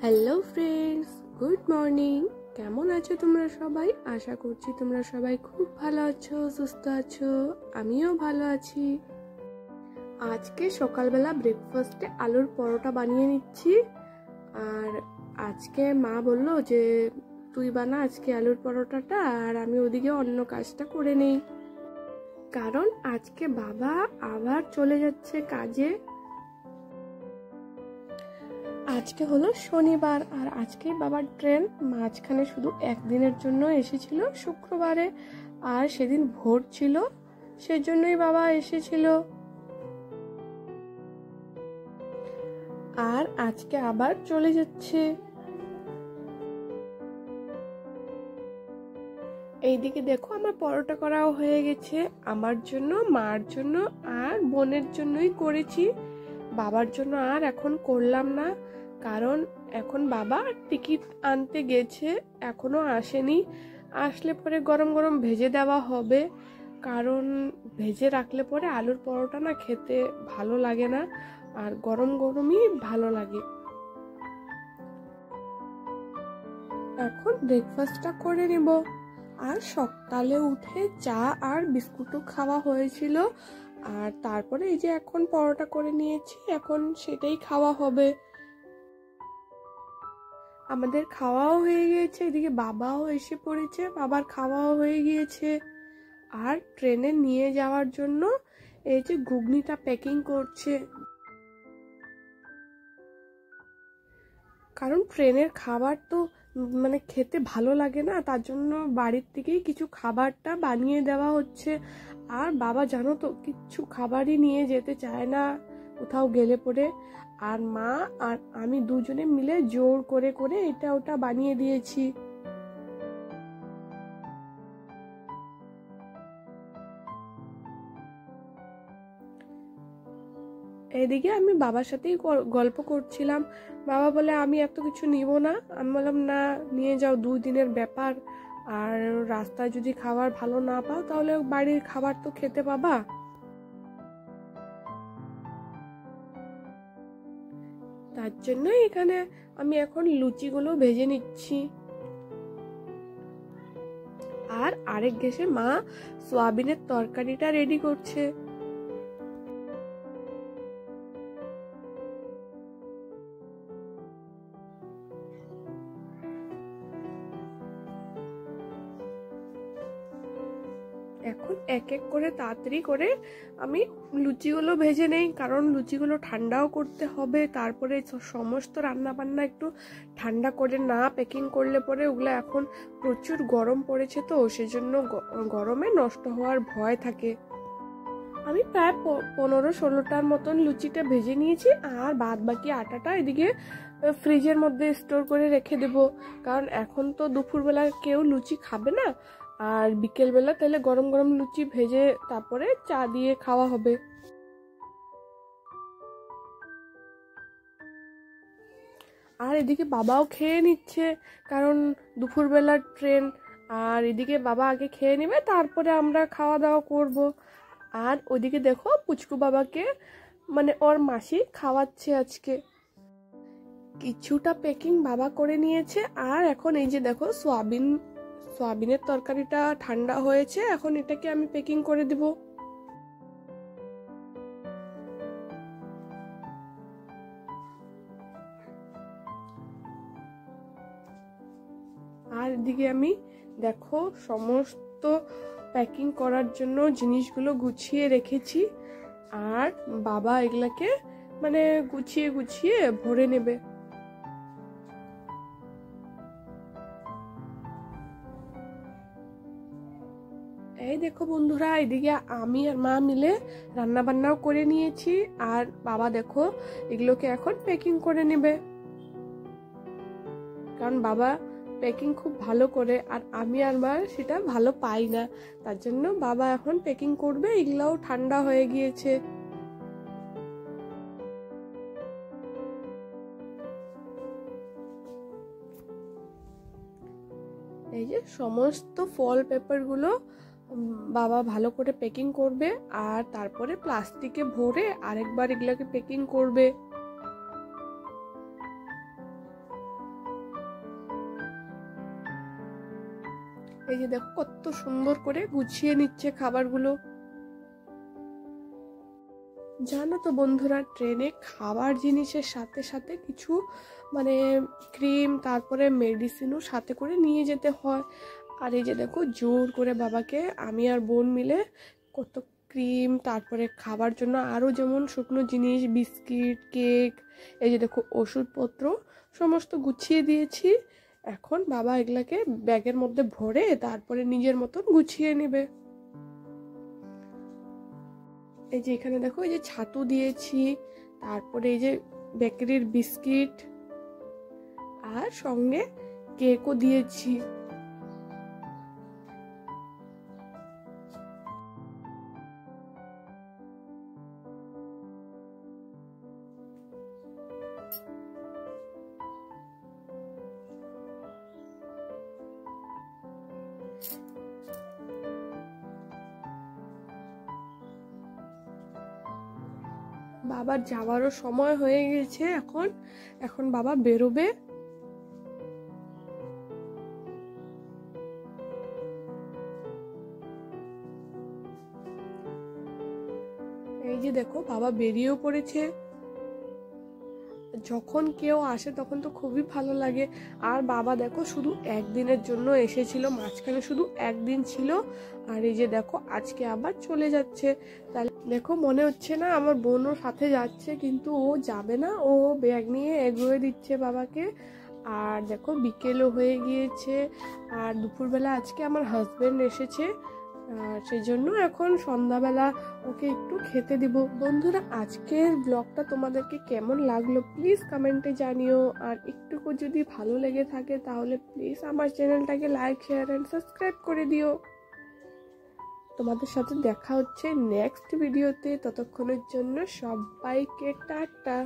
Hello friends, good morning. কেমন আছো তোমরা সবাই? আশা করছি তোমরা সবাই খুব ভালো আছো, সুস্থ আছো। আমিও ভালো আছি। আজকে সকালবেলা ব্রেকফাস্টে আলুর পরোটা বানিয়ে নিচ্ছি। আর আজকে মা বললো যে তুই বানা আজকে আলুর পরোটাটা, আর আমি ওদিকে অন্য কাজটা করে নেই। কারণ আজকে বাবা আবার চলে যাচ্ছে কাজে। আজকে হলো শনিবার, আর আজকে বাবার ট্রেন। মাঝখানে শুধু একদিনের জন্য এসেছিল শুক্রবারে, আর সেদিন ভোর ছিল, সেজন্যই বাবা এসেছিল। আর আজকে আবার চলে যাচ্ছে। এইদিকে দেখো, আমার পরোটা করাও হয়ে গেছে। আমার জন্য, মার জন্য আর বোনের জন্যই করেছি। বাবার জন্য আর এখন করলাম না, কারণ এখন বাবা টিকিট আনতে গেছে, এখনো আসেনি। আসলে পরে গরম গরম ভেজে দেওয়া হবে, কারণ ভেজে রাখলে পরে আলুর পরোটা না খেতে ভালো লাগে না, আর গরম গরমই ভালো লাগে। এখন ব্রেকফাস্টটা করে নিব। আর সকালে উঠে চা আর বিস্কুটও খাওয়া হয়েছিল, আর তারপরে এই যে এখন পরোটা করে নিয়েছি, এখন সেটাই খাওয়া হবে। আমাদের খাওয়াও হয়ে গিয়েছে, এদিকে বাবাও এসে পড়েছে, বাবার খাওয়াও হয়ে গিয়েছে। আর ট্রেনে নিয়ে যাওয়ার জন্য এই যে ঘুগনিটা প্যাকিং করছে, কারণ ট্রেনের খাবার তো মানে খেতে ভালো লাগে না, তার জন্য বাড়ির থেকেই কিছু খাবারটা বানিয়ে দেওয়া হচ্ছে। আর বাবা জানো তো, কিচ্ছু খাবারই নিয়ে যেতে চায় না কোথাও গেলে পরে। আর মা আর আমি দুজনে মিলে জোর করে করে এটা ওটা বানিয়ে দিয়েছি। এদিকে আমি বাবার সাথেই গল্প করছিলাম। বাবা বলে আমি এত কিছু নিব না। আমি বললাম না, নিয়ে যাও, 2 দিনের ব্যাপার। আর রাস্তায় যদি খাবার ভালো না পাও, তাহলে বাড়ির খাবার তো খেতে পাবা। তার জন্য এখানে আমি এখন লুচিগুলো ভেজে নিচ্ছি। আর আরেক গ্যাসে মা সোয়াবিনের তরকারিটা রেডি করছে। এখন এক এক করে তাড়াতাড়ি করে আমি লুচিগুলো ভেজে নেই, কারণ লুচিগুলো ঠান্ডাও করতে হবে। তারপরে সমস্ত রান্না বান্না একটু ঠান্ডা করে না প্যাকিং করলে পরে ওগুলো এখন প্রচুর গরম পড়েছে, তো সেজন্য গরমে নষ্ট হওয়ার ভয় থাকে। আমি প্রায় 15-16টার মতন লুচিটা ভেজে নিয়েছি, আর বাদ বাকি আটাটা এদিকে ফ্রিজের মধ্যে স্টোর করে রেখে দেব। কারণ এখন তো দুপুরবেলা কেউ লুচি খাবে না, আর বিকেলবেলা তাহলে গরম গরম লুচি ভেজে তারপরে চা দিয়ে খাওয়া হবে। আর এদিকে বাবাও খেয়ে নিচ্ছে, কারণ দুপুরবেলার ট্রেন। আর এদিকে বাবা আগে খেয়ে নেবে, তারপরে আমরা খাওয়া দাওয়া করব। আর ওইদিকে দেখো, পুচকু বাবাকে মানে ওর মাসি খাওয়াচ্ছে আজকে। কিছুটা প্যাকিং বাবা করে নিয়েছে, আর এখন এই যে দেখো সোয়াবিনের তরকারিটা ঠান্ডা হয়েছে, এখন এটাকে আমি প্যাকিং করে দিব। আর এদিকে আমি দেখো সমস্ত প্যাকিং করার জন্য জিনিসগুলো গুছিয়ে রেখেছি, আর বাবা এগুলাকে মানে গুছিয়ে গুছিয়ে ভরে নেবে। এই দেখো বন্ধুরা, এদিকে আমি আর মা মিলে রান্না বান্নাও করে নিয়েছি, আর বাবা দেখো এগুলোকে এখন প্যাকিং করে নেবে। কারণ বাবা প্যাকিং খুব ভালো করে, আর আমি আর মা সেটা ভালো পাই না, তার জন্য বাবা এখন প্যাকিং করবে। এগুলাও ঠান্ডা হয়ে গিয়েছে। এই যে সমস্ত ফল পেপারগুলো বাবা ভালো করে প্যাকিং করবে, আর তারপরে প্লাস্টিকে ভরে আরেকবার এগুলোকে প্যাকিং করবে। এই যে দেখো কত সুন্দর করে গুছিয়ে নিচ্ছে খাবারগুলো। জানো তো বন্ধুরা, ট্রেনে খাবার জিনিসের সাথে সাথে কিছু মানে ক্রিম, তারপরে মেডিসিনও সাথে করে নিয়ে যেতে হয়। আর এই যে দেখো জোর করে বাবাকে আমি আর বোন মিলে কত ক্রিম, তারপরে খাবার জন্য আরও যেমন শুকনো জিনিস, বিস্কিট, কেক, এই যে দেখো ওষুধপত্র সমস্ত গুছিয়ে দিয়েছি। এখন বাবা এগুলাকে ব্যাগের মধ্যে ভরে তারপরে নিজের মতন গুছিয়ে নেবে। এই যে এখানে দেখো এই যে ছাতু দিয়েছি, তারপরে এই যে বেকারির বিস্কিট, আর সঙ্গে কেকও দিয়েছি। বাবার যাওয়ারও সময় হয়ে গেছে, এখন এখন বাবা বেরোবে। এই যে দেখো বাবা বেরিয়েও পড়েছে। যখন কেউ আসে তখন তো খুবই ভালো লাগে। আর বাবা দেখো শুধু একদিনের জন্য এসেছিল, মাঝখানে শুধু একদিন ছিল, আর এই যে দেখো আজকে আবার চলে যাচ্ছে। তাহলে দেখো মনে হচ্ছে না আমার বোনও সাথে যাচ্ছে, কিন্তু ও যাবে না, ও ব্যাগ নিয়ে এগিয়ে দিচ্ছে বাবাকে। আর দেখো বিকেলও হয়ে গিয়েছে, আর দুপুরবেলা আজকে আমার হাজবেন্ড এসেছে, আর সেই জন্য এখন সন্ধ্যাবেলা ওকে একটু খেতে দিব। বন্ধুরা, আজকের ব্লগটা তোমাদেরকে কেমন লাগলো প্লিজ কমেন্টে জানিও। আর একটুকু যদি ভালো লেগে থাকে তাহলে প্লিজ আমার চ্যানেলটাকে লাইক, শেয়ার এন্ড সাবস্ক্রাইব করে দিও। তোমাদের সাথে দেখা হচ্ছে নেক্সট ভিডিওতে, ততক্ষণের জন্য সবাইকে টাটা।